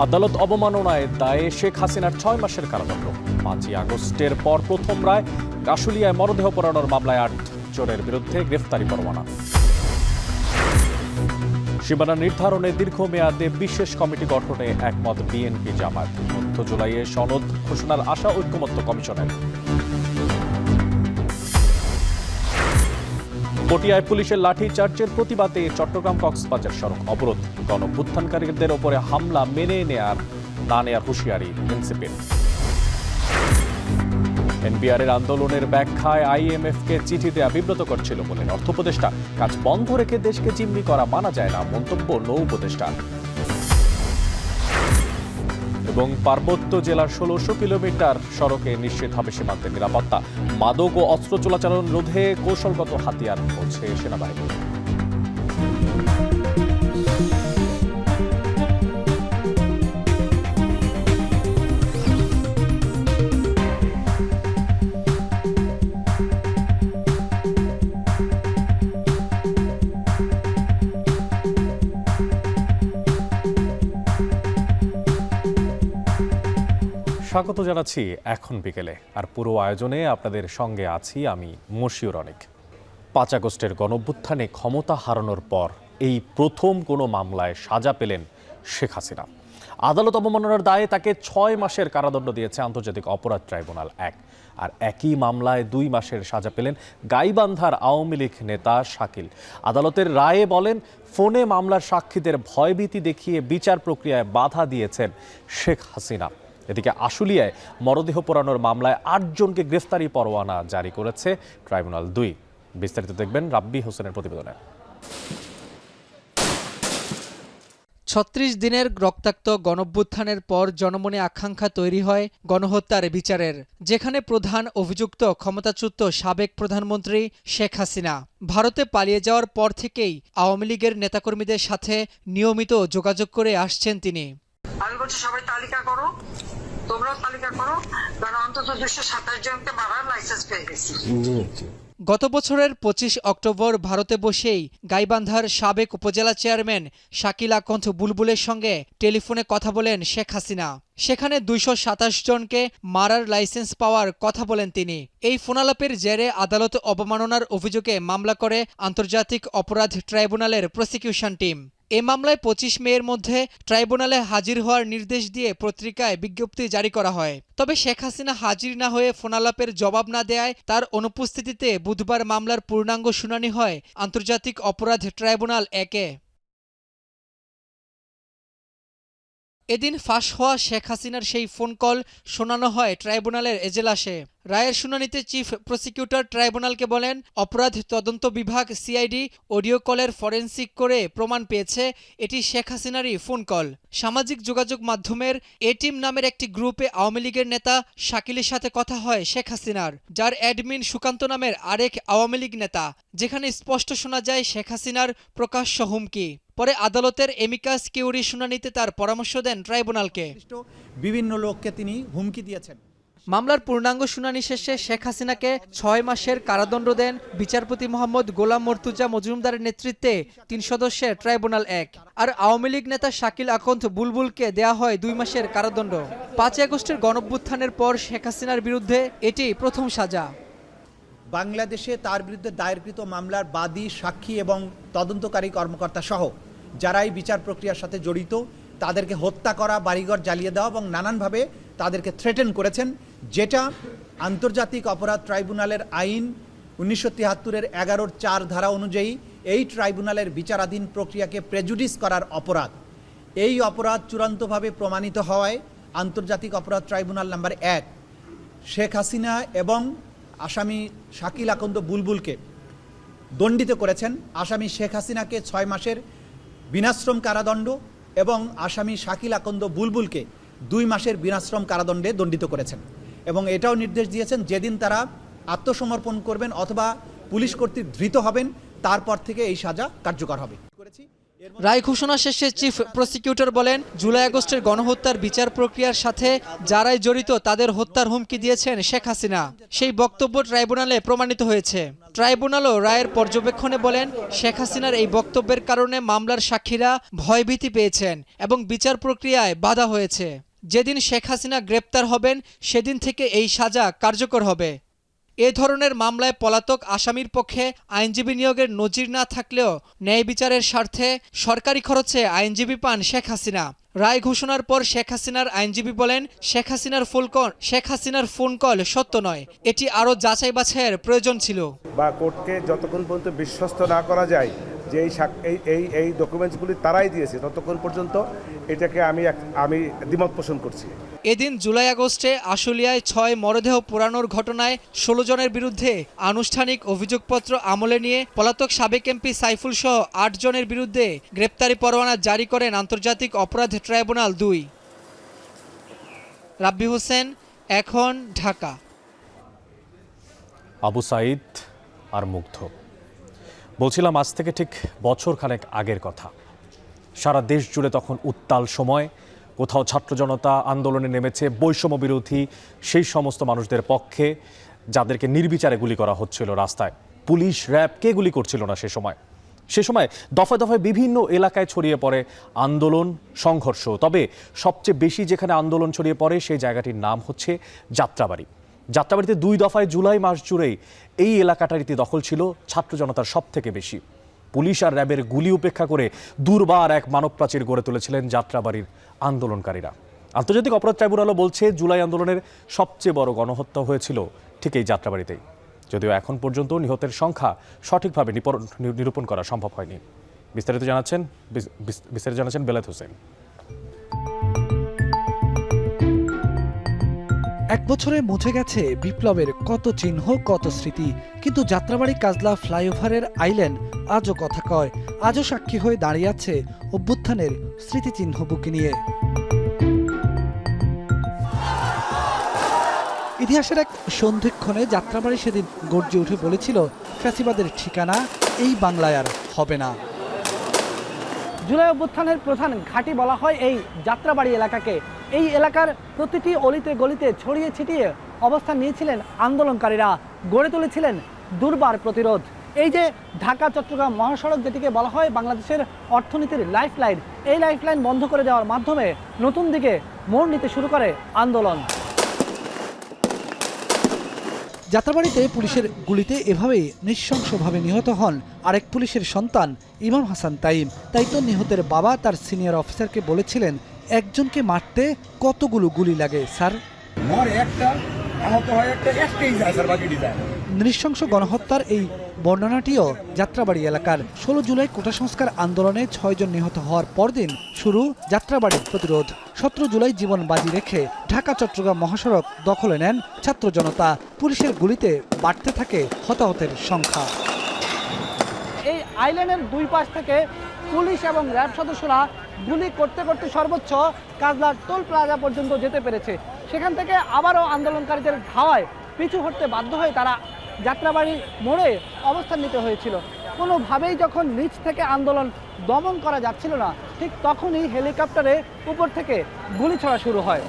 আদালত অবমাননায় দায়ে শেখ হাসিনার ৬ মাসের কারাদণ্ড। ৫ই আগস্টের পর প্রথম রায়। আশুলিয়ায় মরদেহ পোড়ানোর মামলায় ৮ জনের বিরুদ্ধে গ্রেফতারি পরোয়ানা। সীমানা নির্ধারণে দীর্ঘমেয়াদে বিশেষ কমিটি গঠনে একমত বিএনপি জামায়াত। মধ্য জুলাইয়ে সনদ ঘোষণার আশা ঐকমত্য কমিশনের। পটিয়ায় পুলিশের লাঠিচার্জের প্রতিবাদে চট্টগ্রাম কক্সবাজার সড়ক অবরোধ। গণঅভ্যুত্থানকারীদের ওপরে হামলা মেনে না নেয়ার হুঁশিয়ারি এনসিপির। এনবিআরের আন্দোলনের ব্যাখ্যায় আইএমএফকে চিঠি দেয়া বিব্রতকর ছিল বলেন অর্থ উপদেষ্টা। কাজ বন্ধ রেখে দেশকে জিম্মি করা মানা যায় না, মন্তব্য নৌ উপদেষ্টা। এবং পার্বত্য জেলার ১৬০০ কিলোমিটার সড়কে নিশ্চিত হবে সীমান্তের নিরাপত্তা। মাদক ও অস্ত্র চোরাচালান রোধে কৌশলগত হাতিয়ার বলছে সেনাবাহিনী। স্বাগত জানাচ্ছি এখন বিকেলে। আর পুরো আয়োজনে আপনাদের সঙ্গে আছি আমি মশিউর অনেক। ৫ আগস্টের গণঅভ্যুত্থানে ক্ষমতা হারানোর পর এই প্রথম কোনো মামলায় সাজা পেলেন শেখ হাসিনা। আদালত অবমাননার দায়ে তাকে ৬ মাসের কারাদণ্ড দিয়েছে আন্তর্জাতিক অপরাধ ট্রাইব্যুনাল ১। আর একই মামলায় ২ মাসের সাজা পেলেন গাইবান্ধার আওয়ামী লীগ নেতা শাকিল। আদালতের রায়ে বলেন, ফোনে মামলার সাক্ষীদের ভয়ভীতি দেখিয়ে বিচার প্রক্রিয়ায় বাধা দিয়েছেন শেখ হাসিনা। এদিকে আশুলিয়ায় মরদেহ পোড়ানোর মামলায় ৮ জনকে গ্রেফতারি পরোয়ানা জারি করেছে ট্রাইব্যুনাল ২। বিস্তারিত দেখবেন রাব্বি হোসেনের প্রতিবেদনে। ৩৬ দিনের রক্তাক্ত গণঅভ্যুত্থানের পর জনমনে আকাঙ্ক্ষা তৈরি হয় গণহত্যার বিচারের, যেখানে প্রধান অভিযুক্ত ক্ষমতাচ্যুত সাবেক প্রধানমন্ত্রী শেখ হাসিনা। ভারতে পালিয়ে যাওয়ার পর থেকেই আওয়ামী লীগের নেতাকর্মীদের সাথে নিয়মিত যোগাযোগ করে আসছেন তিনি। আমি বলছি সবাই তালিকা করো, তোমরাও তালিকা করো, কারণ অন্তত ২২৭ জনকে মারার লাইসেন্স পেয়ে গেছি। গত বছরের ২৫ অক্টোবর ভারতে বসেই গাইবান্ধার সাবেক উপজেলা চেয়ারম্যান শাকিল আকন্দ বুলবুলের সঙ্গে টেলিফোনে কথা বলেন শেখ হাসিনা। সেখানে ২২৭ জনকে মারার লাইসেন্স পাওয়ার কথা বলেন তিনি। এই ফোনালাপের জেরে আদালত অবমাননার অভিযোগে মামলা করে আন্তর্জাতিক অপরাধ ট্রাইব্যুনালের প্রসিকিউশন টিম। এ মামলায় ২৫ মের মধ্যে ট্রাইব্যুনালে হাজির হওয়ার নির্দেশ দিয়ে পত্রিকায় বিজ্ঞপ্তি জারি করা হয়। তবে শেখ হাসিনা হাজির না হয়ে ফোনালাপের জবাব না দেয়ায় তার অনুপস্থিতিতে বুধবার মামলার পূর্ণাঙ্গ শুনানি হয় আন্তর্জাতিক অপরাধ ট্রাইব্যুনাল ১-এ। এদিন ফাঁস হওয়া শেখ হাসিনার সেই ফোন কল শোনানো হয় ট্রাইব্যুনালের এজলাসে। রায়ের শুনানিতে চিফ প্রসিকিউটর ট্রাইব্যুনালকে বলেন, অপরাধ তদন্ত বিভাগ সিআইডি অডিও কলের ফরেনসিক করে প্রমাণ পেয়েছে এটি শেখ হাসিনারই ফোন কল। সামাজিক যোগাযোগ মাধ্যমের এ টিম নামের একটি গ্রুপে আওয়ামী লীগের নেতা শাকিলের সাথে কথা হয় শেখ হাসিনার, যার অ্যাডমিন সুকান্ত নামের আরেক আওয়ামী লীগ নেতা, যেখানে স্পষ্ট শোনা যায় শেখ হাসিনার প্রকাশ্য হুমকি। পরে আদালতের এমিকাস কিউরি শুনানিতে তার পরামর্শ দেন ট্রাইব্যুনালকে। বিভিন্ন লোককে তিনি হুমকি দিয়েছেন। মামলার পূর্ণাঙ্গ শুনানি শেষে শেখ হাসিনাকে ৬ মাসের কারাদণ্ড দেন বিচারপতি মোহাম্মদ গোলাম মর্তুজা মজুমদারের নেতৃত্বে ৩ সদস্যের ট্রাইব্যুনাল ১। আর আওয়ামী লীগ নেতা শাকিল আকন্দ বুলবুলকে দেয়া হয় ২ মাসের কারাদণ্ড। ৫ আগস্টের গণঅভ্যুত্থানের পর শেখ হাসিনার বিরুদ্ধে এটি প্রথম সাজা। বাংলাদেশে তার বিরুদ্ধে দায়েরকৃত মামলার বাদী, সাক্ষী এবং তদন্তকারী কর্মকর্তা সহ যারাই বিচার প্রক্রিয়ার সাথে জড়িত তাদেরকে হত্যা করা, বাড়িঘর জ্বালিয়ে দেওয়া এবং নানানভাবে তাদেরকে থ্রেটেন করেছেন, যেটা আন্তর্জাতিক অপরাধ ট্রাইব্যুনালের আইন ১৯৭৩-এর ১১-৪ ধারা অনুযায়ী এই ট্রাইব্যুনালের বিচারাধীন প্রক্রিয়াকে প্রেজুডিস করার অপরাধ। এই অপরাধ চূড়ান্তভাবে প্রমাণিত হওয়ায় আন্তর্জাতিক অপরাধ ট্রাইব্যুনাল নাম্বার ১ শেখ হাসিনা এবং আসামি শাকিল আকন্দ বুলবুলকে দণ্ডিত করেছেন। আসামি শেখ হাসিনাকে ৬ মাসের বিনাশ্রম কারাদণ্ড এবং আসামি শাকিল আকন্দ বুলবুলকে ২ মাসের বিনাশ্রম কারাদণ্ডে দণ্ডিত করেছেন। এবং এটাও নির্দেশ দিয়েছেন, যেদিন তারা আত্মসমর্পণ করবেন অথবা পুলিশ কর্তৃক ধৃত হবেন তারপর থেকে এই সাজা কার্যকর হবে। রায় ঘোষণা শেষে চিফ প্রসিকিউটর বলেন, জুলাই আগস্টের গণহত্যার বিচার প্রক্রিয়ার সাথে যারাই জড়িত তাদের হত্যার হুমকি দিয়েছেন শেখ হাসিনা। সেই বক্তব্য ট্রাইব্যুনালে প্রমাণিত হয়েছে। ট্রাইব্যুনালও রায়ের পর্যবেক্ষণে বলেন, শেখ হাসিনার এই বক্তব্যের কারণে মামলার সাক্ষীরা ভয়ভীতি পেয়েছেন এবং বিচার প্রক্রিয়ায় বাধা হয়েছে। যেদিন শেখ হাসিনা গ্রেপ্তার হবেন সেদিন থেকে এই সাজা কার্যকর হবে। এ ধরনের মামলায় পলাতক আসামির পক্ষে আইনজীবী নিয়োগের নজির না থাকলেও ন্যায় বিচারের স্বার্থে সরকারি খরচে আইনজীবী পান শেখ হাসিনা। রায় ঘোষণার পর শেখ হাসিনার আইনজীবী বলেন, শেখ হাসিনার ফোন কল সত্য নয়, এটি আরও যাচাই বাছাইয়ের প্রয়োজন ছিল। বা কোর্টকে যতক্ষণ পর্যন্ত বিশ্বস্ত না করা যায় যে এই ডকুমেন্টসগুলি তারাই দিয়েছে, ততক্ষণ পর্যন্ত এটাকে আমি দ্বিমত পোষণ করছি। এদিন জুলাই আগস্টে আশুলিয়ায় 6 মরদেহ পোড়ানোর ঘটনায় 16 জনের বিরুদ্ধে আনুষ্ঠানিক অভিযোগপত্র আমলে নিয়ে পলাতক সাবেক এমপি সাইফুল সহ 8 জনের বিরুদ্ধে গ্রেপ্তারি পরোয়ানা জারি করেন আন্তর্জাতিক অপরাধ ট্রাইব্যুনাল 2। রাব্বি হোসেন, এখন, ঢাকা। আবু সাঈদ আর মুগ্ধ। বলছিলাম আজ থেকে ঠিক বছরখানেক আগের কথা। সারা দেশ জুড়ে তখন উত্তাল সময়। কোথাও ছাত্র জনতা আন্দোলনে নেমেছে বৈষম্য বিরোধী সেই সমস্ত মানুষদের পক্ষে যাদেরকে নির্বিচারে গুলি করা হচ্ছিল রাস্তায়। পুলিশ, র্যাব কে গুলি করছিল না সে সময় দফায় দফায় বিভিন্ন এলাকায় ছড়িয়ে পড়ে আন্দোলন, সংঘর্ষ। তবে সবচেয়ে বেশি যেখানে আন্দোলন ছড়িয়ে পড়ে সেই জায়গাটির নাম হচ্ছে যাত্রাবাড়ি। যাত্রাবাড়িতে 2 দফায় জুলাই মাস জুড়েই এই এলাকাটার ইতি দখল ছিল ছাত্র জনতার সব থেকে বেশি। পুলিশ আর র্যাবের গুলি উপেক্ষা করে দুর্বার এক মানব প্রাচীর গড়ে তুলেছিলেন যাত্রাবাড়ির আন্দোলনকারীরা। আন্তর্জাতিক অপরাধ ট্রাইব্যুনালও বলছে জুলাই আন্দোলনের সবচেয়ে বড় গণহত্যা হয়েছিল ঠিক এই যাত্রাবাড়িতেই। যদিও এখন পর্যন্ত নিহতের সংখ্যা সঠিকভাবে নিরূপণ করা সম্ভব হয়নি। বিস্তারিত জানাচ্ছেন বেলায়েত হোসেন। 1 বছরে মুছে গেছে বিপ্লবের কত চিহ্ন, কত স্মৃতি, কিন্তু যাত্রাবাড়ি কাজলা ফ্লাইওভারের আইল্যান্ড আজও কথা কয়, আজও সাক্ষী হয়ে দাঁড়িয়ে আছে অভ্যুত্থানের স্মৃতিচিহ্ন বুকে নিয়ে। ইতিহাসের এক সন্ধিক্ষণে যাত্রাবাড়ি সেদিন গর্জে উঠে বলেছিল, ফ্যাসিবাদের ঠিকানা এই বাংলায় আর হবে না। জুলাই অভ্যুত্থানের প্রধান ঘাঁটি বলা হয় এই যাত্রাবাড়ি এলাকাকে। এই এলাকার প্রতিটি অলিতে গলিতে ছড়িয়ে ছিটিয়ে অবস্থান নিয়েছিলেন আন্দোলনকারীরা, গড়ে তুলেছিলেন দুর্বার প্রতিরোধ। এই যে ঢাকা চট্টগ্রাম মহাসড়ক, যেটিকে বলা হয় বাংলাদেশের অর্থনীতির লাইফলাইন, এই লাইফলাইন বন্ধ করে দেওয়ার মাধ্যমে নতুন দিকে মোড় নিতে শুরু করে আন্দোলন। যাত্রাবাড়িতে পুলিশের গুলিতে এভাবেই নৃশংসভাবে নিহত হন আরেক পুলিশের সন্তান ইমাম হাসান তাইম। তাই তো নিহতের বাবা তার সিনিয়র অফিসারকে বলেছিলেন, একজনকে মারতে কতগুলো গুলি লাগে স্যার? নৃশংস গণহত্যার এই বর্ণনাটিও যাত্রাবাড়ি এলাকার। 16 জুলাই কোটা সংস্কার আন্দোলনে 6 জন নিহত হওয়ার পরদিন শুরু যাত্রাবাড়ির প্রতিরোধ। 17 জুলাই জীবন বাজি রেখে ঢাকা চট্টগ্রাম মহাসড়ক দখলে নেন ছাত্র জনতা। পুলিশের গুলিতে বাড়তে থাকে হতাহতের সংখ্যা। এই আইল্যান্ডের 2 পাশ থেকে পুলিশ এবং র্যাব সদস্যরা গুলি করতে করতে সর্বোচ্চ কাজলার টোল প্লাজা পর্যন্ত যেতে পেরেছে। সেখান থেকে আবারও আন্দোলনকারীদের ধাওয়ায় পিছু হটতে বাধ্য হয়ে তারা যাত্রাবাড়ি মোড়ে অবস্থান নিতে হয়েছিল। কোনোভাবেই যখন নিচ থেকে আন্দোলন দমন করা যাচ্ছিল না, ঠিক তখনই হেলিকপ্টারে উপর থেকে গুলি ছোড়া শুরু হয়।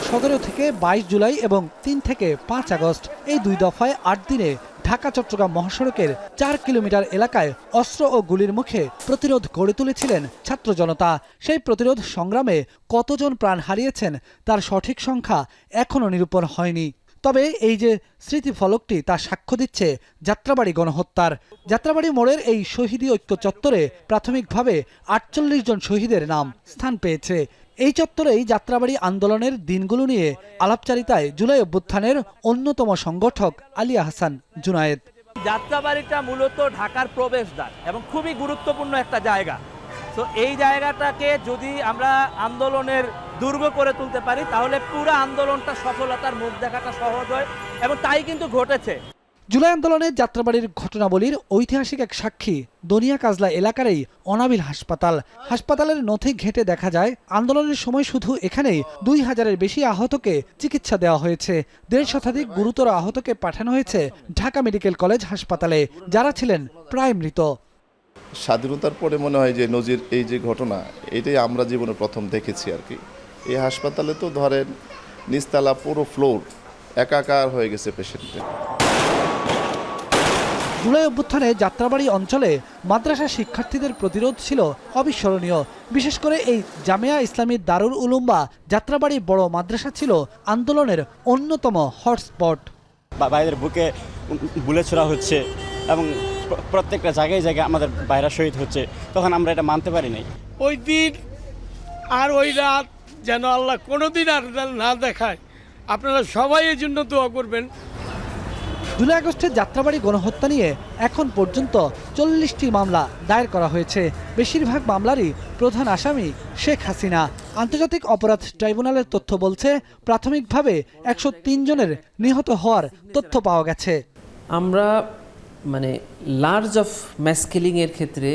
17 থেকে 22 জুলাই এবং 3 থেকে 5 আগস্ট এই 2 দফায় 8 দিনে ঢাকা চট্টগ্রাম মহাসড়কের 4 কিলোমিটার এলাকায় অস্ত্র ও গুলির মুখে প্রতিরোধ গড়ে তুলেছিলেন ছাত্র জনতা। সেই প্রতিরোধ সংগ্রামে কতজন প্রাণ হারিয়েছেন তার সঠিক সংখ্যা এখনও নিরূপণ হয়নি। তবে এই যে স্মৃতিফলকটি তা সাক্ষ্য দিচ্ছে যাত্রাবাড়ি গণহত্যার। যাত্রাবাড়ি মোড়ের এই শহীদি ঐক্য চত্বরে প্রাথমিকভাবে 48 জন শহীদের নাম স্থান পেয়েছে। এই চত্বরেই যাত্রাবাড়ি আন্দোলনের দিনগুলো নিয়ে আলাপচারিতায় জুলাই অভ্যুত্থানের অন্যতম সংগঠক আলী আহসান জুনায়েদ। যাত্রাবাড়িটা মূলত ঢাকার প্রবেশদ্বার এবং খুবই গুরুত্বপূর্ণ একটা জায়গা। তো এই জায়গাটাকে যদি আমরা আন্দোলনের দুর্গ করে তুলতে পারি তাহলে পুরো আন্দোলনটা সফলতার মুখ দেখাটা সহজ হয়, এবং তাই কিন্তু ঘটেছে। জুলাই আন্দোলনে যাত্রাবাড়ির ঘটনাবলীর ঐতিহাসিক এক সাক্ষী দনিয়া কাজলা এলাকারই অনাবিল হাসপাতাল। হাসপাতালের নথি ঘেঁটে দেখা যায় আন্দোলনের সময় শুধু এখানেই 2000-এর বেশি আহতকে চিকিৎসা দেওয়া হয়েছে। 1.5 শতাধিক গুরুতর আহতকে পাঠানো হয়েছে ঢাকা মেডিকেল কলেজ হাসপাতালে, যারা ছিলেন প্রায় মৃত। স্বাধীনতার পরে মনে হয় যে নজির এই যে ঘটনা, এটাই আমরা জীবনে প্রথম দেখেছি আর কি। এই হাসপাতালে তো ধরেন নিচতলা পুরো ফ্লোর একাকার হয়ে গেছে পেশেন্টের। জুলাই অভ্যুত্থানে যাত্রাবাড়ি অঞ্চলে মাদ্রাসা শিক্ষার্থীদের প্রতিরোধ ছিল অবিস্মরণীয়। বিশেষ করে এই জামিয়া ইসলামী দারুল উলুম বা যাত্রাবাড়ি বড় মাদ্রাসা ছিল আন্দোলনের অন্যতম হটস্পট। ভাইদের বুকে বুলেট ছোড়া হচ্ছে এবং প্রত্যেকটা জায়গায় জায়গায় আমাদের ভাইরা শহীদ হচ্ছে, তখন আমরা এটা মানতে পারি নাই। ওই দিন আর ওই রাত যেন আল্লাহ কোনোদিন আর না দেখায়। আপনারা সবাই এই জন্য দোয়া করবেন। জুলাই আগস্টের যাত্রাবাড়ি গণহত্যা নিয়ে এখন পর্যন্ত 40টি মামলা দায়ের করা হয়েছে। বেশিরভাগ মামলারই প্রধান আসামি শেখ হাসিনা। আন্তর্জাতিক অপরাধ ট্রাইব্যুনালের তথ্য বলছে প্রাথমিকভাবে 103 জনের নিহত হওয়ার তথ্য পাওয়া গেছে। আমরা লার্জ অফ ম্যাস কিলিংয়ের ক্ষেত্রে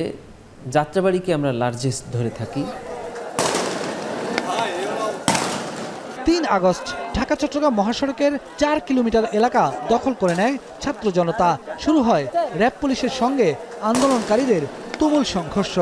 যাত্রাবাড়িকে আমরা লার্জেস্ট ধরে থাকি। 3 আগস্ট ঢাকা চট্টগ্রাম মহাসড়কের 4 কিলোমিটার এলাকা দখল করে নেয় ছাত্র জনতা। শুরু হয় র্যাব পুলিশের সঙ্গে আন্দোলনকারীদের তুমুল সংঘর্ষ।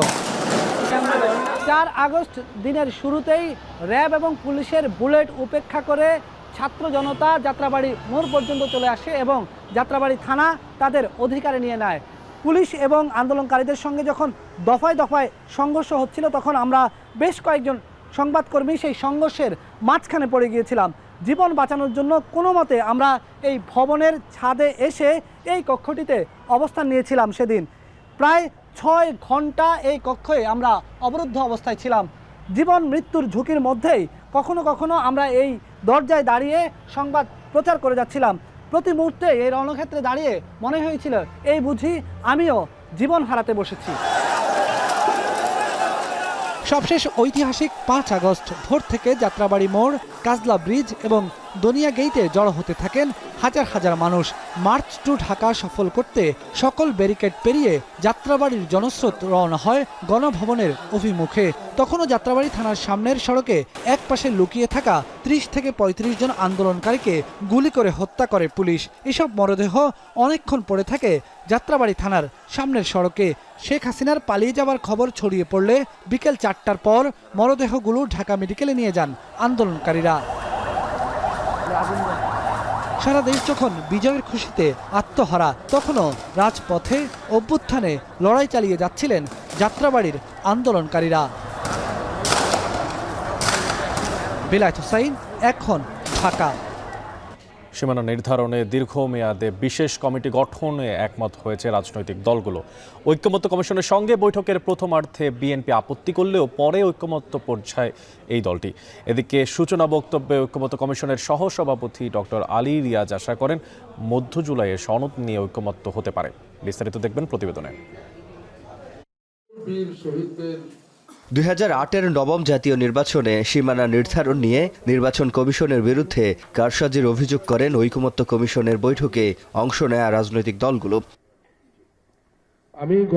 4 আগস্ট দিনের শুরুতেই র্যাব এবং পুলিশের বুলেট উপেক্ষা করে ছাত্র জনতা যাত্রাবাড়ি মোড় পর্যন্ত চলে আসে এবং যাত্রাবাড়ি থানা তাদের অধিকারে নিয়ে নেয়। পুলিশ এবং আন্দোলনকারীদের সঙ্গে যখন দফায় দফায় সংঘর্ষ হচ্ছিল, তখন আমরা বেশ কয়েকজন সংবাদকর্মী সেই সংঘর্ষের মাঝখানে পড়ে গিয়েছিলাম। জীবন বাঁচানোর জন্য কোনো মতে আমরা এই ভবনের ছাদে এসে এই কক্ষটিতে অবস্থান নিয়েছিলাম। সেদিন প্রায় 6 ঘন্টা এই কক্ষে আমরা অবরুদ্ধ অবস্থায় ছিলাম। জীবন মৃত্যুর ঝুঁকির মধ্যেই কখনো কখনো আমরা এই দরজায় দাঁড়িয়ে সংবাদ প্রচার করে যাচ্ছিলাম। প্রতি মুহূর্তে এই রণক্ষেত্রে দাঁড়িয়ে মনে হয়েছিল এই বুঝি আমিও জীবন হারাতে বসেছি। সবশেষ ঐতিহাসিক 5 আগস্ট ভোর থেকে যাত্রাবাড়ি মোড়, কাজলা ব্রিজ এবং দনিয়া গেইটে জড়ো হতে থাকেন হাজার হাজার মানুষ। মার্চ টু ঢাকা সফল করতে সকল ব্যারিকেড পেরিয়ে যাত্রাবাড়ির জনস্রোত রওনা হয় গণভবনের অভিমুখে। তখনও যাত্রাবাড়ি থানার সামনের সড়কে এক পাশে লুকিয়ে থাকা 30 থেকে 35 জন আন্দোলনকারীকে গুলি করে হত্যা করে পুলিশ। এসব মরদেহ অনেকক্ষণ পড়ে থাকে যাত্রাবাড়ি থানার সামনের সড়কে। শেখ হাসিনার পালিয়ে যাওয়ার খবর ছড়িয়ে পড়লে বিকেল 4টার পর মরদেহগুলো ঢাকা মেডিকেলে নিয়ে যান আন্দোলনকারীরা। সারা দেশ যখন বিজয়ের খুশিতে আত্মহারা, তখনও রাজপথে অভ্যুত্থানে লড়াই চালিয়ে যাচ্ছিলেন যাত্রাবাড়ির আন্দোলনকারীরা। বেলায়েত হোসাইন, এখন, ঢাকা। সীমানা নির্ধারণে দীর্ঘমেয়াদে বিশেষ কমিটি গঠনে একমত হয়েছে রাজনৈতিক দলগুলো। ঐক্যমত্য কমিশনের সঙ্গে বৈঠকের প্রথমার্ধে বিএনপি আপত্তি করলেও পরে ঐক্যমত্য পর্যায়ে এই দলটি। এদিকে সূচনা বক্তব্যে ঐক্যমত্য কমিশনের সহসভাপতি ডক্টর আলী রিয়াজ আশা করেন মধ্য জুলাইয়ে সনদ নিয়ে ঐক্যমত্য হতে পারে। বিস্তারিত দেখবেন প্রতিবেদনে। 2008-এর নবম জাতীয় নির্বাচনে সীমানা নির্ধারণ নিয়ে নির্বাচন কমিশনের বিরুদ্ধে কারসাজির অভিযোগ করেন ঐকমত্য কমিশনের বৈঠকে অংশ নেয়া রাজনৈতিক দলগুলো।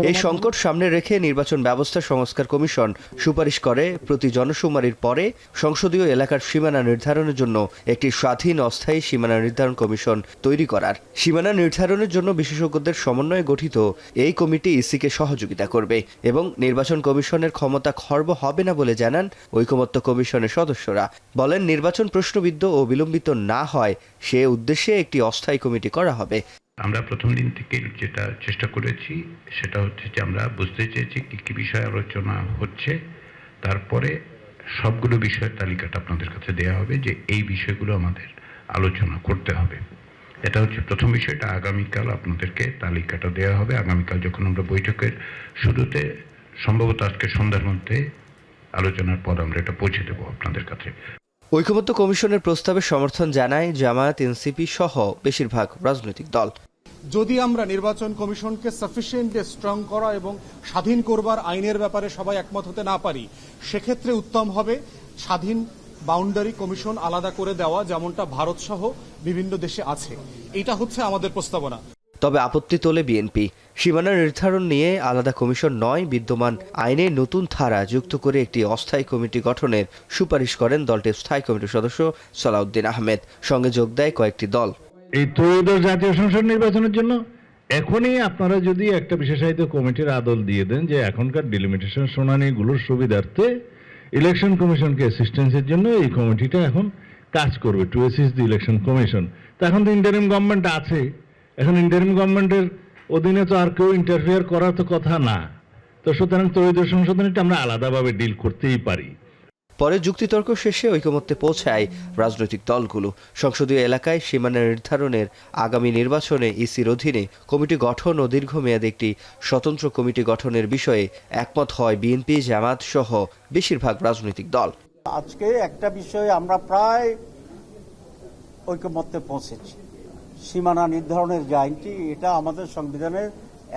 এই সংকট সামনে রেখে নির্বাচন ব্যবস্থা সংস্কার কমিশন সুপারিশ করে প্রতি জনশুমারির পরে সংসদীয় এলাকার সীমানা নির্ধারণের জন্য একটি স্বাধীন অস্থায়ী সীমানা নির্ধারণ কমিশন তৈরি করার। সীমানা নির্ধারণের জন্য বিশেষজ্ঞদের সমন্বয়ে গঠিত এই কমিটি ইসিকে সহযোগিতা করবে এবং নির্বাচন কমিশনের ক্ষমতা খর্ব হবে না বলে জানান ঐকমত্য কমিশনের সদস্যরা। বলেন, নির্বাচন প্রশ্নবিদ্ধ ও বিলম্বিত না হয় সে উদ্দেশ্যে একটি অস্থায়ী কমিটি করা হবে। আমরা প্রথম দিন থেকে যেটা চেষ্টা করেছি সেটা হচ্ছে যে আমরা বুঝতে চেয়েছি কি কি বিষয় আলোচনা হচ্ছে, তারপরে সবগুলো বিষয়ের তালিকাটা আপনাদের কাছে দেওয়া হবে যে এই বিষয়গুলো আমাদের আলোচনা করতে হবে। এটা হচ্ছে প্রথম বিষয়টা। আগামীকাল আপনাদেরকে তালিকাটা দেওয়া হবে। আগামীকাল যখন আমরা বৈঠকের শুরুতে, সম্ভবত আজকে সন্ধ্যার মধ্যে আলোচনার পর আমরা এটা পৌঁছে দেবো আপনাদের কাছে। ঐকমত্য কমিশনের প্রস্তাবে সমর্থন জানায় জামায়াত, এনসিপি সহ বেশিরভাগ রাজনৈতিক দল। যদি আমরা নির্বাচন কমিশনকে সাফিসিয়েন্টলি স্ট্রং করা এবং স্বাধীন করবার আইনের ব্যাপারে সবাই একমত হতে না পারি, সেক্ষেত্রে উত্তম হবে স্বাধীন বাউন্ডারি কমিশন আলাদা করে দেওয়া, যেমনটা ভারত সহ বিভিন্ন দেশে আছে। এটা হচ্ছে আমাদের প্রস্তাবনা। তবে আপত্তি তোলে বিএনপি। সীমানা নির্ধারণ নিয়ে আলাদা কমিশন নয়, বিদ্যমান আইনে নতুন ধারা যুক্ত করে একটি অস্থায়ী কমিটি গঠনের সুপারিশ করেন দলটির স্থায়ী কমিটির সদস্য সালাউদ্দিন আহমেদ। সঙ্গে যোগ দেয় কয়েকটি দল। এই ত্রয়োদশ জাতীয় সংসদ নির্বাচনের জন্য এখনই আপনারা যদি একটা বিশেষায়িত কমিটির আদল দিয়ে দেন যে এখনকার ডিলিমিটেশন শুনানিগুলোর সুবিধার্থে ইলেকশন কমিশনকে অ্যাসিস্ট্যান্সের জন্য এই কমিটিটা এখন কাজ করবে, টু অ্যাসিস্ট দি ইলেকশন কমিশন। তো এখন তো ইন্টারিম গভর্নমেন্ট আছে, এখন ইন্টারিম গভর্নমেন্টের অধীনে তো আর কেউ ইন্টারফেয়ার করার তো কথা না। তো সুতরাং ত্রয়োদশ সংশোধনীটা আমরা আলাদাভাবে ডিল করতেই পারি। পরে যুক্তিতর্ক শেষে ঐকমত্যে পৌঁছায় রাজনৈতিক দলগুলো। সংসদীয় এলাকায় সীমানা নির্ধারণের আগামী নির্বাচনে ইসির অধীনে কমিটি গঠন ও দীর্ঘমেয়াদী একটি স্বতন্ত্র কমিটি গঠনের বিষয়ে একমত হয় বিএনপি, জামাত সহ বেশিরভাগ রাজনৈতিক দল। আজকে একটা বিষয়ে আমরা প্রায় ঐকমত্যে পৌঁছেছি। সীমানা নির্ধারণের যে আইনটি, এটা আমাদের সংবিধানের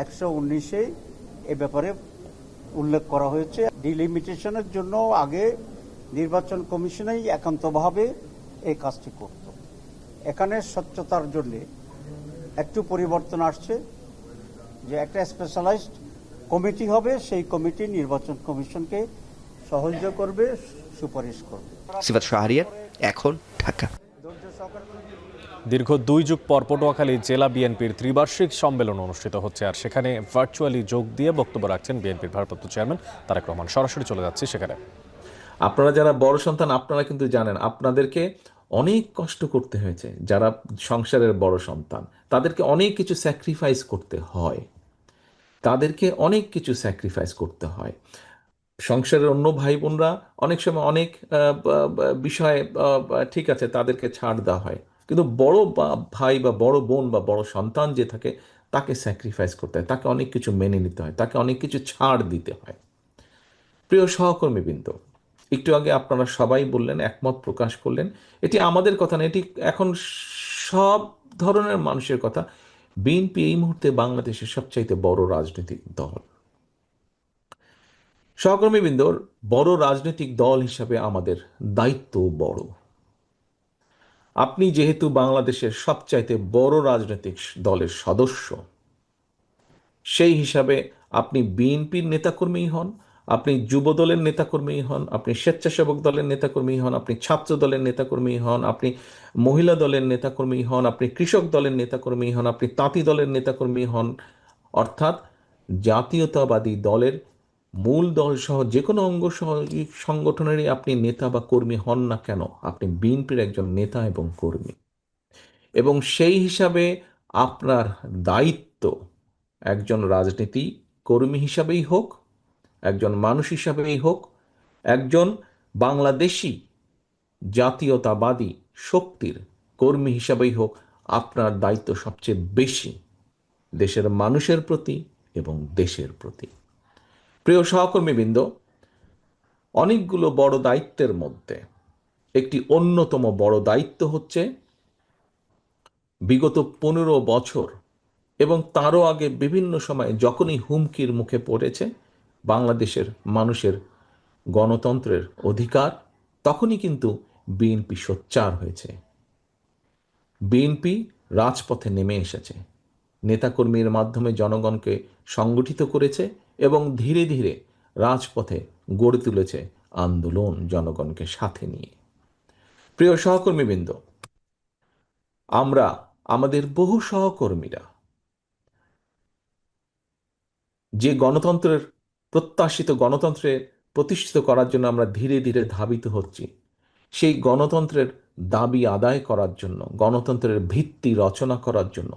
119-এ এ ব্যাপারে উল্লেখ করা হয়েছে। ডিলিমিটেশনের জন্য আগে নির্বাচন কমিশনেই একান্তভাবে এই কাজটি করত। এখানে স্বচ্ছতার জন্য একটু পরিবর্তন আসছে, যে একটা স্পেশালাইজড কমিটি হবে, সেই কমিটি নির্বাচন কমিশনকে সাহায্য করবে, সুপারিশ করবে। সিফাত শাহরিয়ার, এখন, ঢাকা। দীর্ঘ 2 যুগ পর পটুয়াখালী জেলা বিএনপির ত্রিবার্ষিক সম্মেলন অনুষ্ঠিত হচ্ছে, আর সেখানে ভার্চুয়ালি যোগ দিয়ে বক্তব্য রাখছেন বিএনপির ভারপ্রাপ্ত চেয়ারম্যান তারেক রহমান। সরাসরি চলে যাচ্ছি সেখানে। আপনারা যারা বড় সন্তান, আপনারা কিন্তু জানেন আপনাদেরকে অনেক কষ্ট করতে হয়েছে। যারা সংসারের বড় সন্তান, তাদেরকে অনেক কিছু স্যাক্রিফাইস করতে হয়, সংসারের অন্য ভাই বোনরা অনেক সময় অনেক বিষয়ে ঠিক আছে তাদেরকে ছাড় দেওয়া হয়, কিন্তু বড় ভাই বা বড় বোন বা বড় সন্তান যে থাকে তাকে স্যাক্রিফাইস করতে হয়, তাকে অনেক কিছু মেনে নিতে হয়, তাকে অনেক কিছু ছাড় দিতে হয়। প্রিয় সহকর্মীবৃন্দ, একটু আগে আপনারা সবাই বললেন, একমত প্রকাশ করলেন, এটি আমাদের কথা না, এটি এখন সব ধরনের মানুষের কথা। বিএনপি এই মুহূর্তে বাংলাদেশের সবচাইতে বড় রাজনৈতিক দল। সহকর্মীবৃন্দর, বড় রাজনৈতিক দল হিসাবে আমাদের দায়িত্ব বড়। আপনি যেহেতু বাংলাদেশের সবচাইতে বড় রাজনৈতিক দলের সদস্য, সেই হিসাবে আপনি বিএনপির নেতাকর্মী হন, আপনি যুব দলের নেতাকর্মী হন, আপনি স্বেচ্ছাসেবক দলের নেতাকর্মী হন, আপনি ছাত্র দলের নেতাকর্মী হন, আপনি মহিলা দলের নেতাকর্মী হন, আপনি কৃষক দলের নেতাকর্মী হন, আপনি তাঁতি দলের নেতাকর্মী হন, অর্থাৎ জাতীয়তাবাদী দলের মূল দল সহ যে কোনো অঙ্গ সংগঠনেরই আপনি নেতা বা কর্মী হন না কেন, আপনি বিএনপির একজন নেতা এবং কর্মী। এবং সেই হিসাবে আপনার দায়িত্ব একজন রাজনীতি কর্মী হিসাবেই হোক, একজন মানুষ হিসাবেই হোক, একজন বাংলাদেশি জাতীয়তাবাদী শক্তির কর্মী হিসাবেই হোক, আপনার দায়িত্ব সবচেয়ে বেশি দেশের মানুষের প্রতি এবং দেশের প্রতি। প্রিয় সহকর্মীবৃন্দ, অনেকগুলো বড় দায়িত্বের মধ্যে একটি অন্যতম বড় দায়িত্ব হচ্ছে বিগত 15 বছর এবং তারও আগে বিভিন্ন সময়ে যখনই হুমকির মুখে পড়েছে বাংলাদেশের মানুষের গণতন্ত্রের অধিকার, তখনই কিন্তু বিএনপি সোচ্চার হয়েছে। বিএনপি রাজপথে নেমে এসেছে, নেতাকর্মীর মাধ্যমে জনগণকে সংগঠিত করেছে এবং ধীরে ধীরে রাজপথে গড়ে তুলেছে আন্দোলন জনগণকে সাথে নিয়ে। প্রিয় সহকর্মীবৃন্দ, আমরা আমাদের বহু সহকর্মীরা যে গণতন্ত্রের প্রত্যাশিত গণতন্ত্রে প্রতিষ্ঠিত করার জন্য আমরা ধীরে ধীরে ধাবিত হচ্ছি, সেই গণতন্ত্রের দাবি আদায় করার জন্য, গণতন্ত্রের ভিত্তি রচনা করার জন্য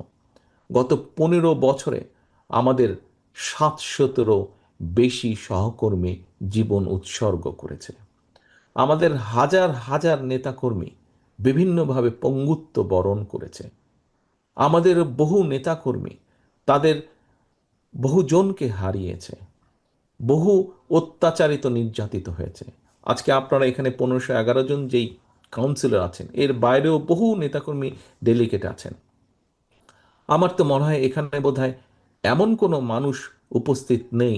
গত 15 বছরে আমাদের 700-ও বেশি সহকর্মী জীবন উৎসর্গ করেছে। আমাদের হাজার হাজার নেতাকর্মী বিভিন্নভাবে পঙ্গুত্ব বরণ করেছে। আমাদের বহু নেতাকর্মী তাদের বহুজনকে হারিয়েছে, বহু অত্যাচারিত নির্যাতিত হয়েছে। আজকে আপনারা এখানে 1511 জন যেই কাউন্সিলর আছেন, এর বাইরেও বহু নেতাকর্মী ডেলিগেট আছেন। আমার তো মনে হয় এখানে বোধহয় এমন কোনো মানুষ উপস্থিত নেই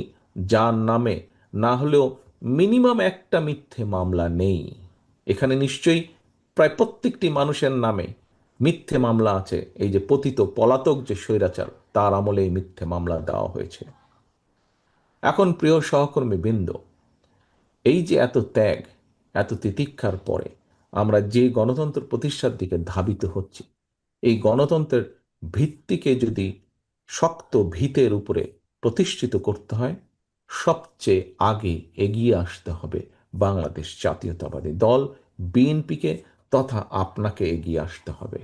যার নামে না হলেও মিনিমাম একটা মিথ্যে মামলা নেই। এখানে নিশ্চয়ই প্রায় প্রত্যেকটি মানুষের নামে মিথ্যে মামলা আছে, এই যে পতিত পলাতক যে স্বৈরাচার তার আমলে এই মিথ্যে মামলা দেওয়া হয়েছে। এখন প্রিয় সহকর্মী বৃন্দ, এই যে এত ত্যাগ, এত তিতিক্ষার পরে আমরা যে গণতন্ত্র প্রতিষ্ঠার দিকে ধাবিত হচ্ছি, এই গণতন্ত্রের ভিত্তিকে যদি শক্ত ভিতের উপরে প্রতিষ্ঠিত করতে হয়, সবচেয়ে আগে এগিয়ে আসতে হবে বাংলাদেশ জাতীয়তাবাদী দল বিএনপিকে, তথা আপনাকে এগিয়ে আসতে হবে।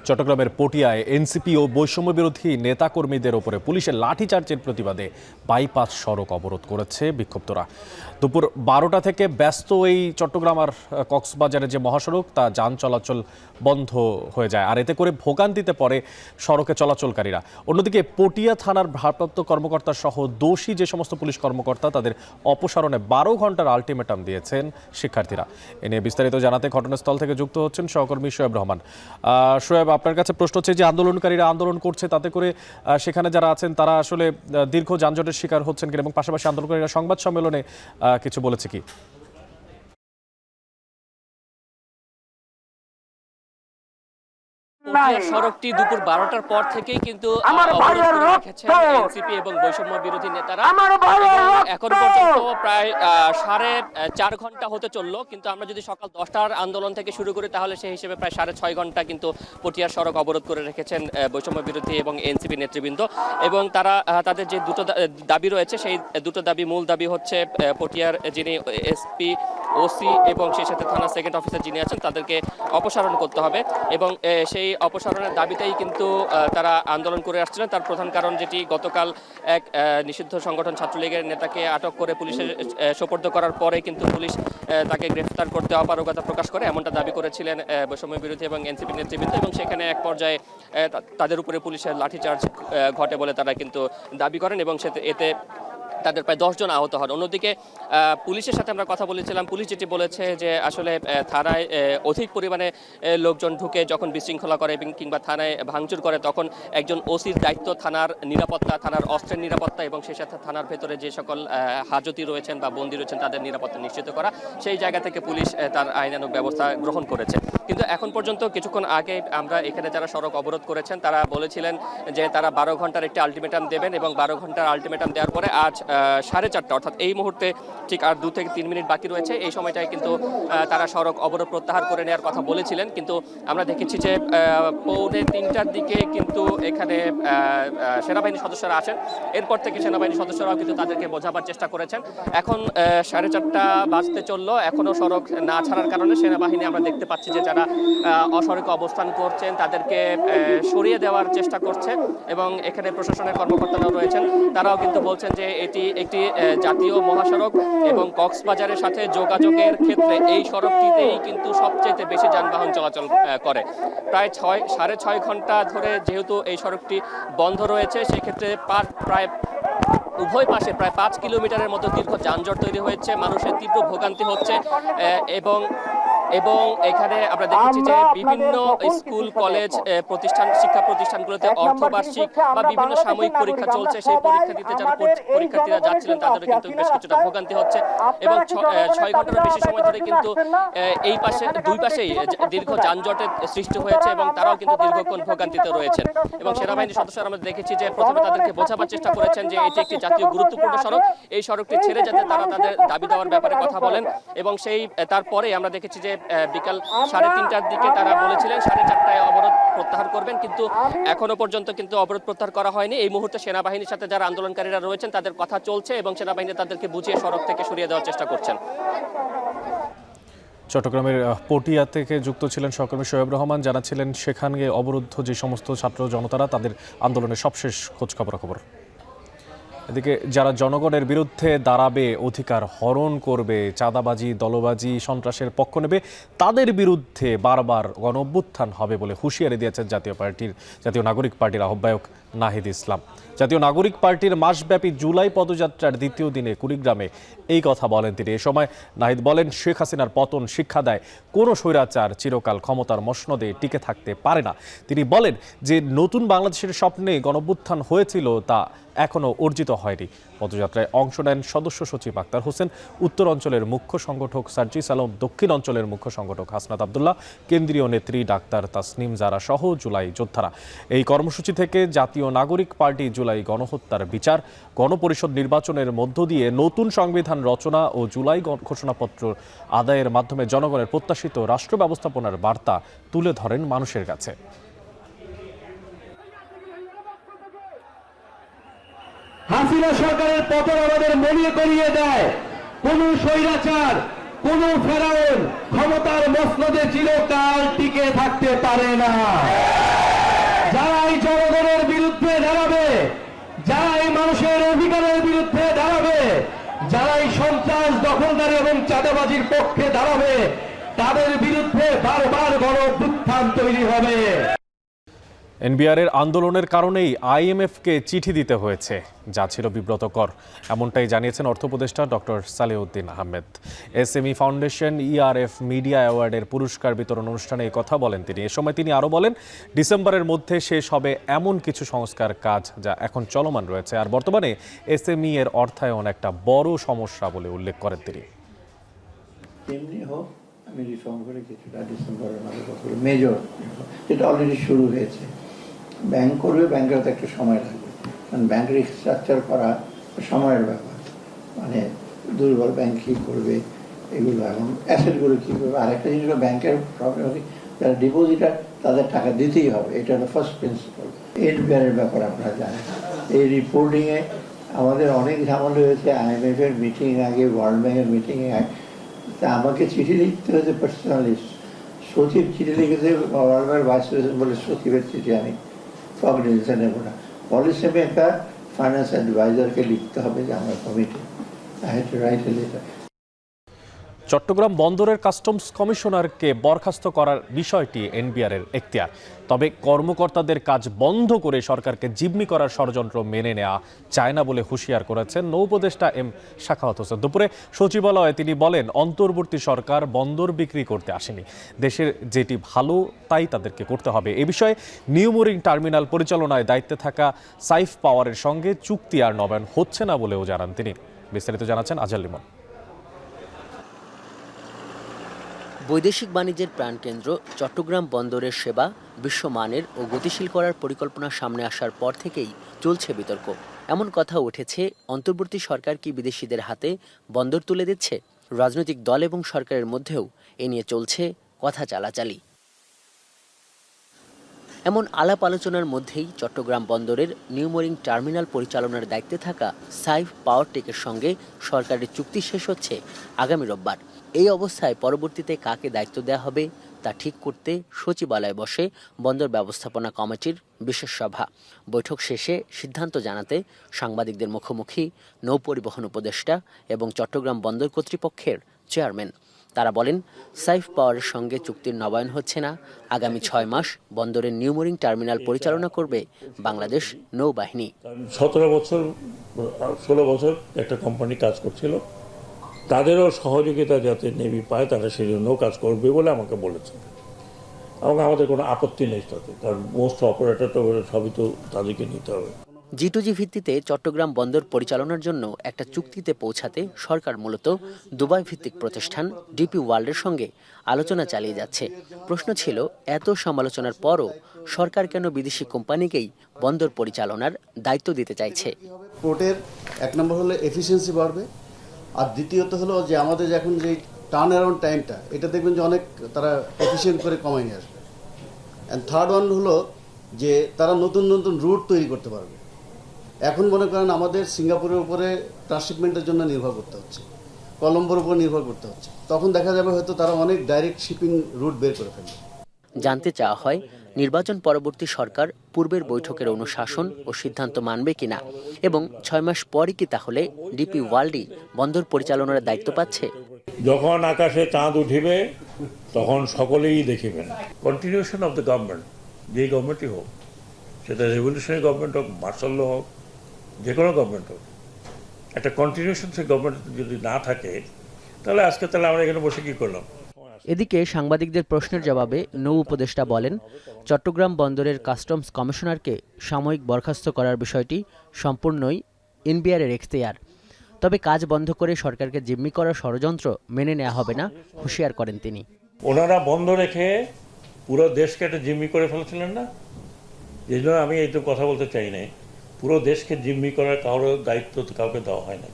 চট্টগ্রামের পটিয়ায় এনসিপি ও বৈষম্য বিরোধী নেতাকর্মীদের ওপরে পুলিশের লাঠিচার্জের প্রতিবাদে বাইপাস সড়ক অবরোধ করেছে বিক্ষুব্ধরা। দুপুর 12টা থেকে ব্যস্ত এই চট্টগ্রাম আর কক্সবাজারের যে মহাসড়ক তা যান চলাচল বন্ধ হয়ে যায়, আর এতে করে ভোগান্তিতে পড়ে সড়কে চলাচলকারীরা। অন্যদিকে পটিয়া থানার ভারপ্রাপ্ত কর্মকর্তা সহ দোষী যে সমস্ত পুলিশ কর্মকর্তা তাদের অপসারণে 12 ঘন্টার আলটিমেটাম দিয়েছেন শিক্ষার্থীরা। এ নিয়ে বিস্তারিত জানাতে ঘটনাস্থল থেকে যুক্ত হচ্ছেন সহকর্মী শোয়েব রহমান। শোয়েব, আপনার কাছে প্রশ্ন হচ্ছে যে আন্দোলনকারীরা আন্দোলন করছে, তাতে করে সেখানে যারা আছেন তারা আসলে দীর্ঘ যানজটের শিকার হচ্ছেন কিনা, এবং পাশাপাশি আন্দোলনকারীরা সংবাদ সম্মেলনে কিছু বলেছে কি? সড়কটি দুপুর 12টার পর থেকেই কিন্তু অবরোধ করে রেখেছেন এনসিপি এবং বৈষম্য বিরোধী নেতারা। এখন পর্যন্ত প্রায় 4.5 ঘন্টা হতে চললো, কিন্তু আমরা যদি সকাল 10টার আন্দোলন থেকে শুরু করি তাহলে সেই হিসেবে প্রায় 6.5 ঘন্টা কিন্তু পটিয়ার সড়ক অবরোধ করে রেখেছেন বৈষম্য বিরোধী এবং এনসিপি নেতৃবৃন্দ। এবং তারা তাদের যে দুটো দাবি রয়েছে, সেই দুটো দাবি, মূল দাবি হচ্ছে পটিয়ার যিনি এসপি, ওসি এবং সেই সাথে থানা সেকেন্ড অফিসার যিনি আছেন তাদেরকে অপসারণ করতে হবে। এবং সেই অপসারণের দাবিতেই কিন্তু তারা আন্দোলন করে আসছিলেন। তার প্রধান কারণ যেটি, গতকাল এক নিষিদ্ধ সংগঠন ছাত্রলীগের নেতাকে আটক করে পুলিশের সোপর্দ করার পরে কিন্তু পুলিশ তাকে গ্রেফতার করতে অপারগতা প্রকাশ করে, এমনটা দাবি করেছিলেন বৈষম্য বিরোধী এবং এনসিপি নেতৃবৃন্দ। এবং সেখানে এক পর্যায়ে তাদের উপরে পুলিশের লাঠিচার্জ ঘটে বলে তারা কিন্তু দাবি করেন, এবং এতে তাদের প্রায় 10 জন আহত হন। অন্যদিকে পুলিশের সাথে আমরা কথা বলেছিলাম, পুলিশ যেটি বলেছে যে আসলে থানায় অধিক পরিমাণে লোকজন ঢুকে যখন বিশৃঙ্খলা করে কিংবা থানায় ভাঙচুর করে, তখন একজন ওসির দায়িত্ব থানার নিরাপত্তা, থানার অস্ত্রের নিরাপত্তা এবং সেই সাথে থানার ভেতরে যে সকল হাজতি রয়েছেন বা বন্দী রয়েছেন তাদের নিরাপত্তা নিশ্চিত করা। সেই জায়গা থেকে পুলিশ তার আইনানুগ ব্যবস্থা গ্রহণ করেছে। কিন্তু এখন পর্যন্ত কিছুক্ষণ আগে আমরা এখানে যারা সড়ক অবরোধ করেছেন তারা বলেছিলেন যে তারা 12 ঘন্টার একটি আলটিমেটাম দেবেন, এবং 12 ঘন্টার আলটিমেটাম দেওয়ার পরে আজ 4:30 অর্থাৎ এই মুহূর্তে ঠিক আর 2 থেকে 3 মিনিট বাকি রয়েছে, এই সময়টায় কিন্তু তারা সড়ক অবরোধ প্রত্যাহার করে নেওয়ার কথা বলেছিলেন। কিন্তু আমরা দেখেছি যে 2:45টার দিকে কিন্তু এখানে সেনাবাহিনীর সদস্যরা আসেন। এরপর থেকে সেনাবাহিনীর সদস্যরাও কিন্তু তাদেরকে বোঝাবার চেষ্টা করেছেন। এখন 4:30 বাজতে চললো, এখনও সড়ক না ছাড়ার কারণে সেনাবাহিনী আমরা দেখতে পাচ্ছি যে যারা অসড়কে অবস্থান করছেন তাদেরকে সরিয়ে দেওয়ার চেষ্টা করছে। এবং এখানে প্রশাসনের কর্মকর্তারাও রয়েছেন, তারাও কিন্তু বলছেন যে এটি একটি জাতীয় মহাসড়ক এবং কক্সবাজারের সাথে যোগাযোগের ক্ষেত্রে এই সড়কটিতেই কিন্তু সবচেয়ে বেশি যানবাহন চলাচল করে। প্রায় 6.5 ঘন্টা ধরে যেহেতু এই সড়কটি বন্ধ রয়েছে, সেক্ষেত্রে প্রায় উভয় পাশে প্রায় 5 কিলোমিটারের মতো দীর্ঘ যানজট তৈরি হয়েছে, মানুষের তীব্র ভোগান্তি হচ্ছে। এবং এখানে আমরা দেখেছি যে বিভিন্ন স্কুল, কলেজ, প্রতিষ্ঠান, শিক্ষা প্রতিষ্ঠানগুলোতে অর্ধবার্ষিক বা বিভিন্ন সাময়িক পরীক্ষা চলছে। সেই পরীক্ষা দিতে যারা পরীক্ষার্থীরা যাচ্ছিলেন তাদেরও কিন্তু বেশ কিছুটা ভোগান্তি হচ্ছে। এবং 6 ঘন্টারও বেশি সময় ধরে কিন্তু এই পাশে দুই পাশেই দীর্ঘ যানজটের সৃষ্টি হয়েছে, এবং তারাও কিন্তু দীর্ঘক্ষণ ভোগান্তিতে রয়েছেন। এবং সেনাবাহিনীর সদস্যরা আমরা দেখেছি যে প্রথমে তাদেরকে বোঝাবার চেষ্টা করেছেন যে এটি একটি জাতীয় গুরুত্বপূর্ণ সড়ক, এই সড়কটি ছেড়ে যাতে তারা তাদের দাবি দেওয়ার ব্যাপারে কথা বলেন। এবং তারপরে আমরা দেখেছি যে বিকাল 3:30টার দিকে তারা বলেছিলেন 4:30টায় অবরোধ প্রত্যাহার করবেন, কিন্তু এখনো পর্যন্ত কিন্তু অবরোধ প্রত্যাহার করা হয়নি। এই মুহূর্তে সেনাবাহিনীর সাথে যারা আন্দোলনকারীরা রয়েছেন তাদের কথা চলছে, এবং সেনাবাহিনী তাদেরকে বুঝিয়ে সড়ক থেকে সরিয়ে দেওয়ার চেষ্টা করছেন। চট্টগ্রামের পটিয়া থেকে যুক্ত ছিলেন সহকর্মী শোয়েব রহমান, জানাচ্ছিলেন সেখানে অবরুদ্ধ যে সমস্ত ছাত্র জনতারা তাদের আন্দোলনের সবশেষ খোঁজ খবরাখবর। এদিকে যারা জনগণের বিরুদ্ধে দাঁড়াবে, অধিকার হরণ করবে, চাঁদাবাজি, দলবাজি, সন্ত্রাসের পক্ষ নেবে, তাদের বিরুদ্ধে বারবার গণ অভ্যুত্থান হবে বলে হুঁশিয়ারি দিয়েছেন জাতীয় নাগরিক পার্টির আহ্বায়ক নাহিদ ইসলাম। জাতীয় নাগরিক পার্টির মাসব্যাপী জুলাই পদযাত্রার দ্বিতীয় দিনে কুড়িগ্রামে এই কথা বলেন তিনি। এ সময় নাহিদ বলেন, শেখ হাসিনার পতন শিক্ষা দেয় কোনো স্বৈরাচার চিরকাল ক্ষমতার মসনদে টিকে থাকতে পারে না। তিনি বলেন যে নতুন বাংলাদেশের স্বপ্নে গণঅভ্যুত্থান হয়েছিল তা এখনও অর্জিত হয়নি। পদযাত্রায় অংশ নেন সদস্য সচিব আক্তার হোসেন, উত্তর অঞ্চলের মুখ্য সংগঠক সার্জিস আলম, দক্ষিণ অঞ্চলের মুখ্য সংগঠক হাসনাত আবদুল্লাহ, কেন্দ্রীয় নেত্রী ডাক্তার তাসনিম জারা সহ জুলাই যোদ্ধারা। এই কর্মসূচি থেকে জাতীয় নাগরিক পার্টি জুলাই গণহত্যার বিচার, গণপরিষদ নির্বাচনের মধ্য দিয়ে নতুন সংবিধান রচনা ও জুলাই ঘোষণাপত্র আদায়ের মাধ্যমে জনগণের প্রত্যাশিত রাষ্ট্র ব্যবস্থাপনার বার্তা তুলে ধরেন মানুষের কাছে। হাসিনা সরকারের পতন আমাদের মনে করিয়ে দেয় কোন স্বৈরাচার, কোন ফেরাউন ক্ষমতার মসনদে চিরকাল টিকে থাকতে পারে না। যারা এই জনগণের বিরুদ্ধে দাঁড়াবে, যারা এই মানুষের অধিকারের বিরুদ্ধে দাঁড়াবে, যারা এই সন্ত্রাস, দখলদারি এবং চাঁদাবাজির পক্ষে দাঁড়াবে, তাদের বিরুদ্ধে বারবার গণঅভ্যুত্থান তৈরি হবে। এনবিআরের আন্দোলনের কারণেই আইএমএফকে চিঠি দিতে হয়েছে, যা ছিল বিব্রতকর, এমনটাই জানিয়েছেন অর্থ উপদেষ্টা doctor Salehuddin Ahmed. SME foundation ERF media অ্যাওয়ার্ডের পুরস্কার বিতরণ অনুষ্ঠানে এই কথা বলেন তিনি। এ সময় তিনি আরও বলেন, ডিসেম্বরের মধ্যে শেষ হবে এমন কিছু সংস্কার কাজ যা এখন চলমান রয়েছে, আর বর্তমানে এসএমই এর অর্থায়ন একটা বড় সমস্যা বলে উল্লেখ করেন তিনি। আমি রিফর্ম করে কিছুটা ডিসেম্বরের মাঝে মেজর যেটা অলরেডি শুরু হয়েছে। ব্যাংক করবে, ব্যাংকের তো একটু সময় লাগবে, কারণ ব্যাংক রিস্ট্রাকচার করা সময়ের ব্যাপার। মানে দুর্বল ব্যাংক কী করবে এগুলো, এবং অ্যাসেটগুলো কী করবে। আর একটা জিনিস হলো ব্যাংকের প্রবলেম হচ্ছে যারা ডিপোজিটার তাদের টাকা দিতেই হবে, এটা হলো ফার্স্ট প্রিন্সিপাল। এনবিআরের ব্যাপার আপনারা জানেন, এই রিপোর্টিংয়ে আমাদের অনেক ঝামেলা হয়েছে। আইএমএফের মিটিং আগে, ওয়ার্ল্ড ব্যাংকের মিটিংয়ে তা আমাকে চিঠি লিখতে হয়েছে পার্সোনালি। সচিব চিঠি লিখেছে, ওয়ার্ল্ড ব্যাংক ভাইস প্রেসিডেন্ট বলে সচিবের চিঠি আমি কগনিজেন্সে নেব না। পলিসি মেকার, ফাইন্যান্স অ্যাডভাইজারকে লিখতে হবে যে আমার committee. I had to write a letter. Chittagong বন্দরের কাস্টমস কমিশনারকে বরখাস্ত করার বিষয়টি এনবিআরের এখতিয়ার, তবে কর্মকর্তাদের কাজ বন্ধ করে সরকারকে জিম্মি করার ষড়যন্ত্র মেনে নেওয়া চায় না বলে হুঁশিয়ার করেছেন নৌ উপদেষ্টা এম শাখাওয়াত হোসেন। দুপুরে সচিবালয়ে তিনি বলেন, অন্তর্বর্তী সরকার বন্দর বিক্রি করতে আসেনি, দেশের যেটি ভালো তাই তাদেরকে করতে হবে। এ বিষয়ে নিউ মোরিং টার্মিনাল পরিচালনায় দায়িত্বে থাকা সাইফ পাওয়ারের সঙ্গে চুক্তি আর নবায়ন হচ্ছে না বলেও জানান তিনি। বিস্তারিত জানাচ্ছেন আজাল লিমন। বৈদেশিক বাণিজ্যের প্রাণকেন্দ্র চট্টগ্রাম বন্দরের সেবা বিশ্বমানের ও গতিশীল করার পরিকল্পনা সামনে আসার পর থেকেই চলছে বিতর্ক। এমন কথা উঠেছে, অন্তর্বর্তী সরকার কি বিদেশিদের হাতে বন্দর তুলে দিচ্ছে? রাজনৈতিক দল এবং সরকারের মধ্যেও এ নিয়ে চলছে কথা চালাচালি। এমন আলাপ আলোচনার মধ্যেই চট্টগ্রাম বন্দরের নিউ মোরিং টার্মিনাল পরিচালনার দায়িত্বে থাকা সাইফ পাওয়ার টেকের সঙ্গে সরকারের চুক্তি শেষ হচ্ছে আগামী রোববার। এই অবস্থায় পরবর্তীতে কাকে দায়িত্ব দেওয়া হবে তা ঠিক করতে সচিবালয়ে বসে বন্দর ব্যবস্থাপনা কমিটির বিশেষ সভা। বৈঠক শেষে সিদ্ধান্ত জানাতে সাংবাদিকদের মুখোমুখি নৌ পরিবহন উপদেষ্টা এবং চট্টগ্রাম বন্দর কর্তৃপক্ষের চেয়ারম্যান। তারা বলেন, সাইফ পাওয়ারের সঙ্গে চুক্তির নবায়ন হচ্ছে না। আগামী 6 মাস বন্দরের নিউ মোরিং টার্মিনাল পরিচালনা করবে বাংলাদেশ নৌবাহিনী। 17 বছর 16 বছর একটা কোম্পানি কাজ করছিল, তাদেরও সহযোগিতা যাতে নেভি পায় তারা সেই জন্য কাজ করবে বলে আমাকে বলেছে, এবং আমাদের কোনো আপত্তি নেই তাতে, কারণ মোস্ট অপারেটর তো সবই তো তাদেরকে নিতে হবে। G2G ভিত্তিতে চট্টগ্রাম বন্দর পরিচালনার জন্য একটা চুক্তিতে পৌঁছাতে সরকার মূলত দুবাই ভিত্তিক প্রতিষ্ঠান ডিপি ওয়ার্ল্ডের সঙ্গে আলোচনা চালিয়ে যাচ্ছে। প্রশ্ন ছিল, এত সমালোচনার পরও সরকার কেন বিদেশি কোম্পানিকেই বন্দর পরিচালনার দায়িত্ব দিতে চাইছে? পোর্টের এক নম্বর হলো এফিসিয়েন্সি বাড়বে, আর দ্বিতীয়ত হলো যে আমাদের এখন যে টার্ন অ্যারাউন্ড টাইমটা, এটা দেখবেন যে অনেক তারা এফিসিয়েন্ট করে কমাই নিয়ে আসবে। অ্যান্ড থার্ড ওয়ান হলো যে তারা নতুন নতুন রুট তৈরি করতে পারবে। এখন মনে করেন আমাদের সিঙ্গাপুরের উপরে ট্রান্সশিপমেন্টের জন্য নির্ভর করতে হচ্ছে, কলম্বোর উপর নির্ভর করতে হচ্ছে, তখন দেখা যাবে হয়তো তারা অনেক ডাইরেক্ট শিপিং রুট বের করে ফেলবে। জানতে চাওয়া হয়, নির্বাচন পরবর্তী সরকার পূর্বের বৈঠকের অনুশাসন ও সিদ্ধান্ত মানবে কিনা, এবং 6 মাস পরই কি তাহলে ডিপি ওয়ার্ল্ডই বন্দর পরিচালনার দায়িত্ব পাচ্ছে? যখন আকাশে চাঁদ উঠিবে তখন সকলেই দেখিবেন। কন্টিনিউশন অফ দ্য গভর্নমেন্ট, যেই গভর্নমেন্টই হোক, সেটা রেভলিউশনারি গভর্নমেন্ট হোক, মার্শাল ল হোক, যে কোনো গভর্নমেন্ট হোক, একটা কন্টিনিউশন সেই গভর্নমেন্ট যদি না থাকে তাহলে আজকে আমরা এখানে বসে কি করলাম। এদিকে সাংবাদিকদের প্রশ্নের জবাবে নৌ উপদেষ্টা বলেন, চট্টগ্রাম বন্দরের কাস্টমস কমিশনারকে সাময়িক বরখাস্ত করার বিষয়টি সম্পূর্ণই এনবিআরের এখতিয়ার। তবে কাজ বন্ধ করে সরকারকে জিম্মি করার ষড়যন্ত্র মেনে নেওয়া হবে না, হুঁশিয়ার করেন তিনি। ওনারা বন্ধ রেখে পুরো দেশকে একটা জিম্মি করে ফেলেছিলেন না, এই জন্য আমি এই তো কথা বলতে চাই নাই। পুরো দেশকে জিম্মি করার কারোর দায়িত্ব তো কাউকে দেওয়া হয় না।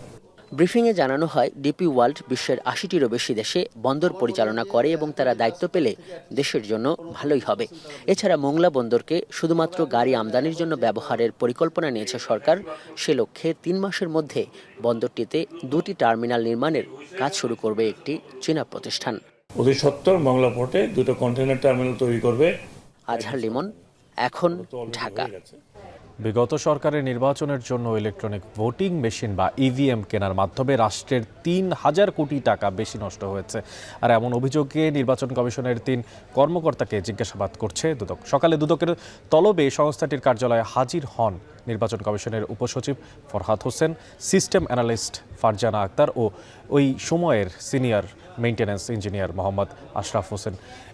ব্রিফিংয়ে জানানো হয়, ডিপি ওয়ার্ল্ড বিশ্বের ৮০টিরও বেশি দেশে বন্দর পরিচালনা করে এবং তারা দায়িত্ব পেলে দেশের জন্য ভালোই হবে। এছাড়া মোংলা বন্দরকে শুধুমাত্র গাড়ি আমদানির জন্য ব্যবহারের পরিকল্পনা নিয়েছে সরকার। সে লক্ষ্যে ৩ মাসের মধ্যে বন্দরটিতে 2টি টার্মিনাল নির্মাণের কাজ শুরু করবে একটি চীনা প্রতিষ্ঠান। অতি সত্বর মংলা পোর্টে 2টো কন্টেইনার টার্মিনাল তৈরি করবে। আজহার লিমন, এখন, ঢাকা। বিগত সরকারের নির্বাচনের জন্য ইলেকট্রনিক ভোটিং মেশিন বা ইভিএম কেনার মাধ্যমে রাষ্ট্রের ৩,০০০ কোটি টাকা বেশি নষ্ট হয়েছে। আর এমন অভিযোগে নির্বাচন কমিশনের ৩ কর্মকর্তাকে জিজ্ঞাসাবাদ করছে দুদক। সকালে দুদকের তলবে সংস্থাটির কার্যালয়ে হাজির হন নির্বাচন কমিশনের উপসচিব ফরহাদ হোসেন, সিস্টেম অ্যানালিস্ট ফারজানা আক্তার ও ওই সময়ের senior maintenance engineer Mohammad Ashraf Hossain.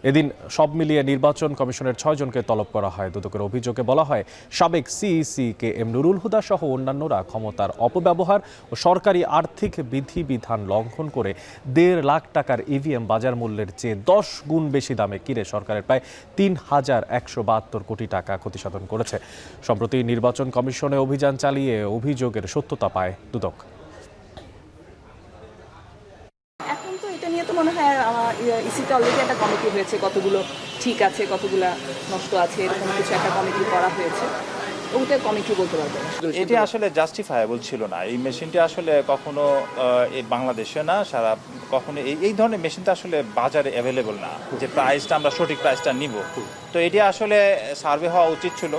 এদিন সব মিলিয়ে নির্বাচন কমিশনের ৬ জনকে তলব করা হয়। দুদকের অভিযোগে বলা হয়, সাবেক CEC K M Nurul Huda সহ অন্যান্যরা ক্ষমতার অপব্যবহার ও সরকারি আর্থিক বিধিবিধান লঙ্ঘন করে ১.৫ লাখ টাকার ইভিএম বাজার মূল্যের চেয়ে ১০ গুণ বেশি দামে কিনে সরকারের প্রায় ৩,১৭২ কোটি টাকা ক্ষতিসাধন করেছে। সম্প্রতি নির্বাচন কমিশনে অভিযান চালিয়ে অভিযোগের সত্যতা পায় দুদক। এখন তো এটা নিয়ে তো মনে হয় ইসিতে অলরেডি একটা কমিটি হয়েছে, কতগুলো ঠিক আছে কতগুলো নষ্ট আছে এরকম কিছু একটা কমিটি করা হয়েছে, ওটা কমিটি বলতে পারবে। এটি আসলে জাস্টিফায়েবল ছিল না। এই মেশিনটি আসলে কখনো বাংলাদেশে না, সারা কখনো এই ধরনের মেশিন তো আসলে বাজারে অ্যাভেলেবল না, যে প্রাইসটা আমরা সঠিক প্রাইসটা নিব। তো এটি আসলে সার্ভে হওয়া উচিত ছিল,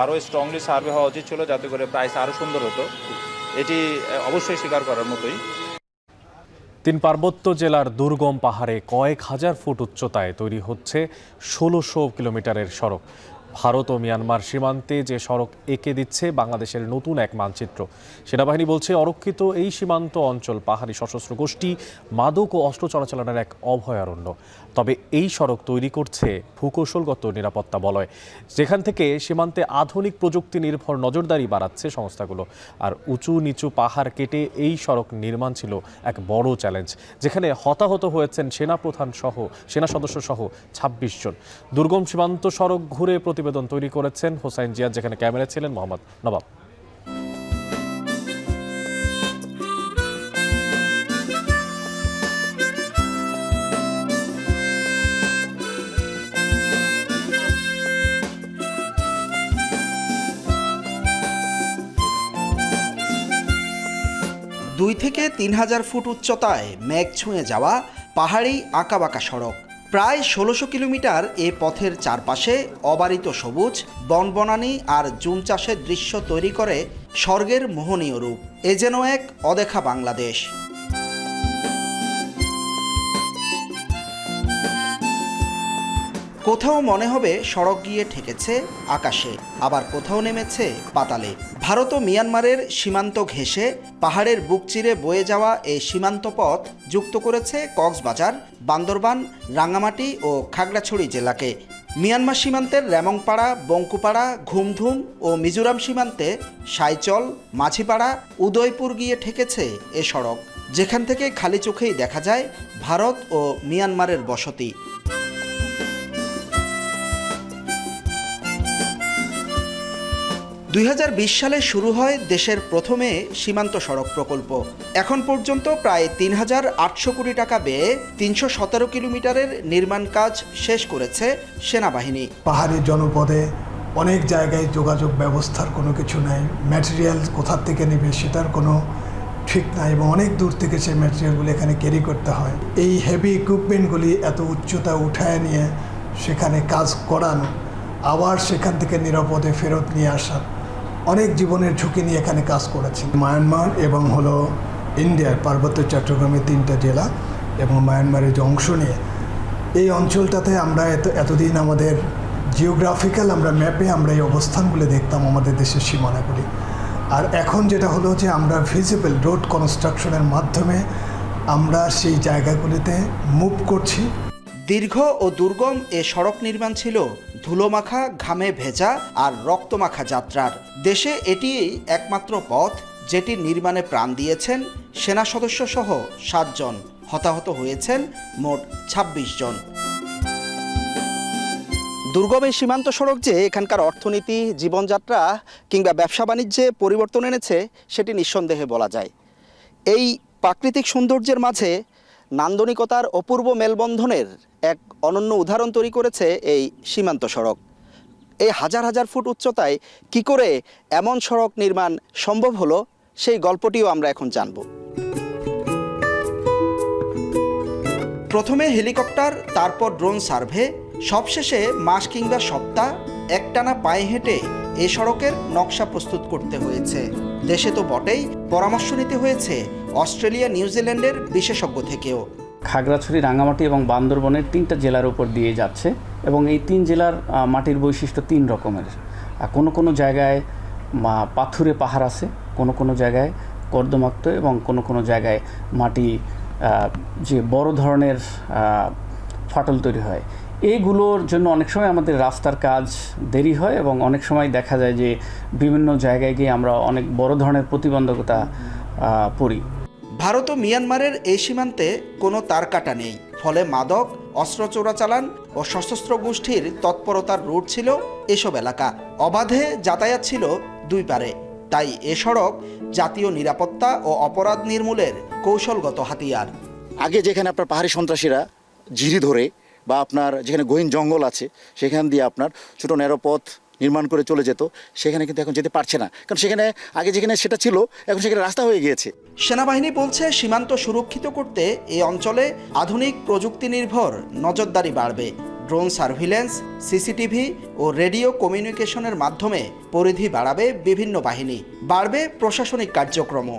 আরও স্ট্রংলি সার্ভে হওয়া উচিত ছিল, যাতে করে প্রাইস আরও সুন্দর হতো। এটি অবশ্যই স্বীকার করার মতোই। 3 পার্বত্য জেলার দুর্গম পাহাড়ে কয়েক হাজার ফুট উচ্চতায় তৈরি হচ্ছে ১৬০০ কিলোমিটারের সড়ক। ভারত ও মিয়ানমার সীমান্তে যে সড়ক এঁকে দিচ্ছে বাংলাদেশের নতুন এক মানচিত্র। সেনাবাহিনী বলছে, অরক্ষিত এই সীমান্ত অঞ্চল পাহাড়ি সশস্ত্র গোষ্ঠী, মাদক ও অস্ত্র চলাচলের এক অভয়ারণ্য। তবে এই সড়ক তৈরি করছে ভূকৌশলগত নিরাপত্তা বলয়, যেখান থেকে সীমান্তে আধুনিক প্রযুক্তি নির্ভর নজরদারি বাড়াচ্ছে সংস্থাগুলো। আর উঁচু নিচু পাহাড় কেটে এই সড়ক নির্মাণ ছিল এক বড় চ্যালেঞ্জ, যেখানে হতাহত হয়েছেন সেনা সদস্য সহ ২৬ জন। দুর্গম সীমান্ত সড়ক ঘুরে প্রতিবেদন তৈরি করেছেন হোসাইন জিয়াদ, যেখানে ক্যামেরা ছিলেন মোহাম্মদ নবাব। ২ থেকে ৩,০০০ ফুট উচ্চতায় মেঘ ছুঁয়ে যাওয়া পাহাড়ি আঁকাবাঁকা সড়ক। প্রায় ১৬০০ কিলোমিটার এ পথের চারপাশে অবারিত সবুজ, বনবনানী আর জুম চাষের দৃশ্য তৈরি করে স্বর্গের মোহনীয় রূপ। এ যেন এক অদেখা বাংলাদেশ। কোথাও মনে হবে সড়ক গিয়ে ঠেকেছে আকাশে, আবার কোথাও নেমেছে পাতালে। ভারত ও মিয়ানমারের সীমান্ত ঘেঁষে পাহাড়ের বুক চিরে বয়ে যাওয়া এই সীমান্ত পথ যুক্ত করেছে কক্সবাজার, বান্দরবান, রাঙ্গামাটি ও খাগড়াছড়ি জেলাকে। মিয়ানমার সীমান্তের রেমংপাড়া, বঙ্কুপাড়া, ঘুমধুম ও মিজোরাম সীমান্তে সাইচল, মাঝিপাড়া, উদয়পুর গিয়ে ঠেকেছে এ সড়ক, যেখান থেকে খালি চোখেই দেখা যায় ভারত ও মিয়ানমারের বসতি। ২০২০ সালে শুরু হয় দেশের প্রথমে সীমান্ত সড়ক প্রকল্প। এখন পর্যন্ত প্রায় ৩,৮০০ কোটি টাকা ব্যয়ে ৩১৭ কিলোমিটারের নির্মাণ কাজ শেষ করেছে সেনাবাহিনী। পাহাড়ি জনপদে অনেক জায়গায় যোগাযোগ ব্যবস্থার কোনো কিছু নাই, ম্যাটেরিয়াল কোথা থেকে নেবে সেটার কোনো ঠিক নাই এবং অনেক দূর থেকে সেই ম্যাটেরিয়ালগুলো এখানে ক্যারি করতে হয়। এই হেভি ইকুইপমেন্টগুলি এত উচ্চতা উঠায় নিয়ে সেখানে কাজ করানো, আবার সেখান থেকে নিরাপদে ফেরত নিয়ে আসা, অনেক জীবনের ঝুঁকি নিয়ে এখানে কাজ করেছি। মায়ানমার এবং ইন্ডিয়ার পার্বত্য চট্টগ্রামের 3টা জেলা এবং মায়ানমারের যে অংশ নিয়ে এই অঞ্চলটাতে আমরা এতদিন আমাদের জিওগ্রাফিক্যাল আমরা ম্যাপে আমরা এই অবস্থানগুলো দেখতাম আমাদের দেশের সীমানাগুলি। আর এখন যেটা হলো যে আমরা ভিজিবল রোড কনস্ট্রাকশনের মাধ্যমে আমরা সেই জায়গাগুলিতে মুভ করছি। দীর্ঘ ও দুর্গম এ সড়ক নির্মাণ ছিল ধুলোমাখা, ঘামে ভেজা আর রক্তমাখা যাত্রার। দেশে এটিই একমাত্র পথ যেটির নির্মাণে প্রাণ দিয়েছেন সেনা সদস্য সহ 7 জন, হতাহত হয়েছেন মোট 26 জন। দুর্গম এই সীমান্ত সড়ক যে এখানকার অর্থনীতি, জীবনযাত্রা কিংবা ব্যবসা বাণিজ্যে পরিবর্তন এনেছে সেটি নিঃসন্দেহে বলা যায়। এই প্রাকৃতিক সৌন্দর্যের মাঝে নান্দনিকতার অপূর্ব মেলবন্ধনের এক অনন্য উদাহরণ তৈরি করেছে এই সীমান্ত সড়ক। এই হাজার হাজার ফুট উচ্চতায় কি করে এমন সড়ক নির্মাণ সম্ভব হলো সেই গল্পটিও আমরা এখন জানব। প্রথমে হেলিকপ্টার, তারপর ড্রোন সার্ভে, সবশেষে মাস কিংবা সপ্তাহ একটানা পায়ে হেঁটে এ সড়কের নকশা প্রস্তুত করতে হয়েছে। দেশে তো বটেই, পরামর্শ নিতে হয়েছে অস্ট্রেলিয়া, নিউজিল্যান্ডের বিশেষজ্ঞ থেকেও। খাগড়াছড়ি, রাঙ্গামাটি এবং বান্দরবনের 3টা জেলার উপর দিয়ে যাচ্ছে এবং এই 3 জেলার মাটির বৈশিষ্ট্য 3 রকমের। কোনো কোনো জায়গায় পাথুরে পাহাড় আছে, কোনো কোনো জায়গায় কর্দমাক্ত এবং কোনো কোনো জায়গায় মাটি যে বড় ধরনের ফাটল তৈরি হয়। এইগুলোর জন্য অনেক সময় আমাদের রাস্তার কাজ দেরি হয় এবং অনেক সময় দেখা যায় যে বিভিন্ন জায়গায় গিয়ে আমরা অনেক বড় ধরনের প্রতিবন্ধকতা পড়ি। ভারত ও মিয়ানমারের এই সীমান্তে কোনো তারকাটা নেই, ফলে মাদক, অস্ত্র চোরাচালান ও সশস্ত্র গোষ্ঠীর তৎপরতার রুট ছিল এসব এলাকা। অবাধে যাতায়াত ছিল দুই পারে, তাই এ সড়ক জাতীয় নিরাপত্তা ও অপরাধ নির্মূলের কৌশলগত হাতিয়ার। আগে যেখানে আপনার পাহাড়ি সন্ত্রাসীরা ঝিরি ধরে বা আপনার যেখানে গহীন জঙ্গল আছে সেখান দিয়ে আপনার ছোটো ন্যারোপথ নির্মাণ করে চলে যেত, সেখানে কিন্তু এখন যেতে পারছে না, কারণ সেখানে আগে যেখানে সেটা ছিল এখন সেখানে রাস্তা হয়ে গিয়েছে। সেনাবাহিনী বলছে সীমান্ত সুরক্ষিত করতে এই অঞ্চলে আধুনিক প্রযুক্তি নির্ভর নজরদারি বাড়বে। ড্রোন সার্ভিলেন্স, সিসিটিভি ও রেডিও কমিউনিকেশনের মাধ্যমে পরিধি বাড়াবে বিভিন্ন বাহিনী, বাড়বে প্রশাসনিক কার্যক্রমও।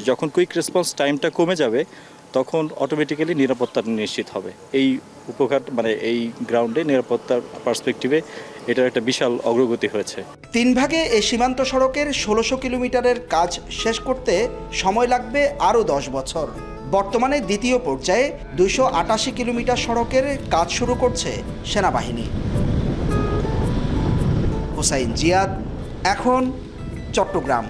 যখন কুইক রেসপন্স টাইমটা কমে যাবে তখন অটোমেটিক্যালি নিরাপত্তা নিশ্চিত হবে। এই উপকার এই গ্রাউন্ডে নিরাপত্তার পার্সপেক্টিভে এটার একটা বিশাল অগ্রগতি হয়েছে। 3 ভাগে এই সীমান্ত সড়কের 1600 কিলোমিটারের কাজ শেষ করতে সময় লাগবে আরও 10 বছর। বর্তমানে দ্বিতীয় পর্যায়ে 288 কিলোমিটার সড়কের কাজ শুরু করছে সেনাবাহিনী। হুসাইন জিয়াদ, এখন চট্টগ্রাম।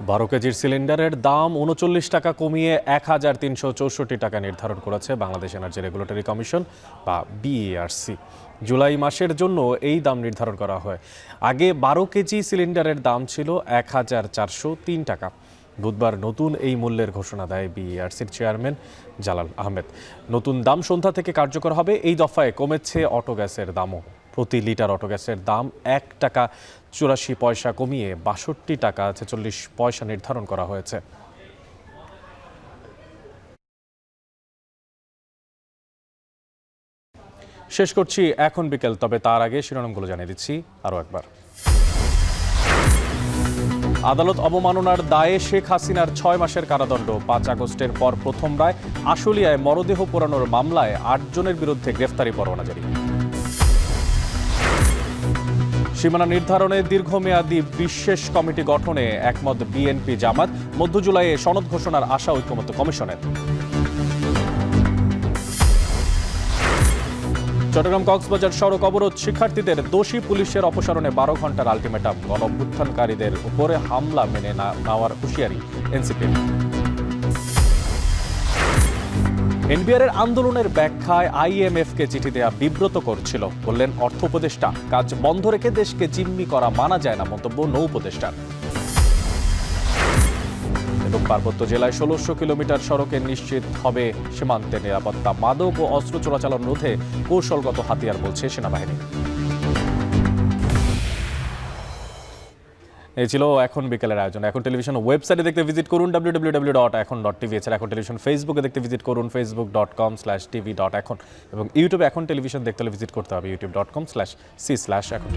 12 কেজির সিলিন্ডারের দাম 39 টাকা কমিয়ে 1364 টাকা নির্ধারণ করেছে বাংলাদেশ এনার্জি রেগুলেটরি কমিশন বা বিইআরসি। জুলাই মাসের জন্য এই দাম নির্ধারণ করা হয়। আগে 12 কেজি সিলিন্ডারের দাম ছিল 1403 টাকা। বুধবার নতুন এই মূল্যের ঘোষণা দেয় বিইআরসির চেয়ারম্যান জালাল আহমেদ। নতুন দাম সন্ধ্যা থেকে কার্যকর হবে। এই দফায় কমেছে অটো গ্যাসের দামও। প্রতি লিটার অটো গ্যাসের দাম 1 টাকা 84 পয়সা কমিয়ে 62 টাকা 46 পয়সা নির্ধারণ করা হয়েছে। শেষ করছি এখন বিকেল, তবে তার আগে শিরোনামগুলো জানিয়ে দিচ্ছি আরও একবার। আদালত অবমাননার দায়ে শেখ হাসিনার 6 মাসের কারাদণ্ড। 5 আগস্টের পর প্রথম রায়। আশুলিয়ায় মরদেহ পোড়ানোর মামলায় 8 জনের বিরুদ্ধে গ্রেফতারি পরোয়ানা জারি। সীমানা নির্ধারণে দীর্ঘমেয়াদী বিশেষ কমিটি গঠনে একমত বিএনপি, জামাত। মধ্য জুলাইয়ে সনদ ঘোষণার আশা ঐকমত্য কমিশনের। চট্টগ্রাম কক্সবাজার সড়ক অবরোধ। শিক্ষার্থীদের দোষী পুলিশের অপসারণে 12 ঘন্টার আলটিমেটাম। গণঅভ্যুত্থানকারীদের উপরে হামলা মেনে নেওয়ার হুঁশিয়ারি এনসিপির। এনবিআর আন্দোলনের ব্যাখ্যায় আইএমএফকে চিঠি দেয়া বিব্রত করছিল, বললেন অর্থ উপদেষ্টা। কাজ বন্ধ রেখে দেশকে জিম্মি করা মানা যায় না, মন্তব্য নৌ উপদেষ্টা। এবং পার্বত্য জেলায় 1600 কিলোমিটার সড়কে নিশ্চিত হবে সীমান্তের নিরাপত্তা। মাদক ও অস্ত্র চোরাচালান রোধে কৌশলগত হাতিয়ার, বলছে সেনাবাহিনী। এই ছিল এখন বিকেলের আয়োজন। এখন টেলিভিশন ওয়েবসাইটে দেখতে ভিজিট করুন www.ekon.tv। এছাড়া এখন টেলিভিশন ফেসবুকে দেখতে ভিজিট করুন facebook.com/tv.ekon। এবং ইউটিউবে এখন টেলিভিশন দেখতে হলে ভিজিট করতে হবে youtube.com/c/ekontv।